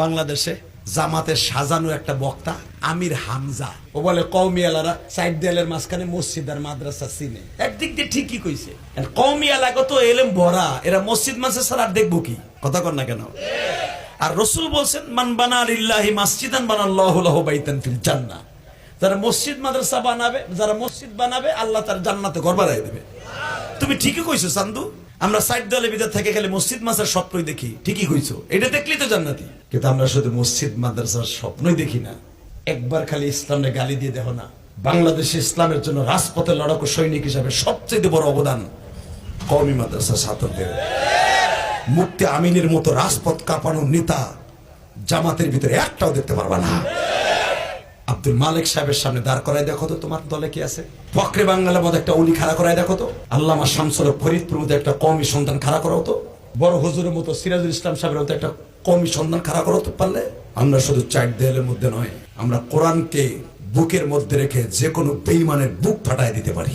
বাংলাদেশে জামাতের সাজানো একটা বক্তা আমির হামজা, ও বলে কওমি এলারা সাইড দেয়ালের মাঝখানে মসজিদ আর মাদ্রাসা চিনে। একদিক দিয়ে ঠিকই কইছে, কওমি এলাকা তো এলেম ভরা, এরা মসজিদ মাদ্রাসা ছাড়া আর দেখবো কি? কথা কর না কেন? আর রাসূল বলছেন মান বানা লিল্লাহি মাসজিদান বানাল্লাহু লাহু বাইতান ফিল জান্নাহ। যারা মসজিদ মাদ্রাসা বানাবে, যারা মসজিদ বানাবে, আল্লাহ তার জান্নাতে ঘর বানাই দেবে। তুমি ঠিকই কইছো চান্দু, আমরা সাইড দেয়ালের ভিতর থেকে গেলে মসজিদ মাদ্রাসার স্বপ্নই দেখি। ঠিকই কইছো, এটা দেখলেই তো জান্নাতি। কিন্তু আমরা শুধু মসজিদ মাদ্রাসার স্বপ্নই দেখি না। একবার খালি ইসলামে গালি দিয়ে দেখো না। বাংলাদেশে ইসলামের জন্য রাজপথে লড়াকু সৈনিক হিসাবে সবচেয়ে বড় অবদান কওমি মাদ্রাসা ছাত্রদের। মুফতি আমিনের মতো রাজপথ কাঁপানোর নেতা জামাতের ভিতরে একটাও দেখতে পারবা না। আব্দুল মালিক সাহেবের সামনে দাঁড় করায় দেখো তো তোমার দলে কি আছে। ফখরে বাংলার মধ্যে একটা উলি খাড়া করায় দেখো তো। আল্লামা শামসুল হক ফরিদপুর মধ্যে একটা কওমি সন্তান খাড়া করো তো। বড় হুজুরের মতো সিরাজুল ইসলাম সাহেবের মতো একটা কওমি সন্তান খাড়া করো তো পারলে। আমরা শুধু চার দেয়ালের মধ্যে নয়, আমরা কোরআনকে বুকের মধ্যে রেখে যে কোনো বেঈমানের বুক ফাটায় দিতে পারি।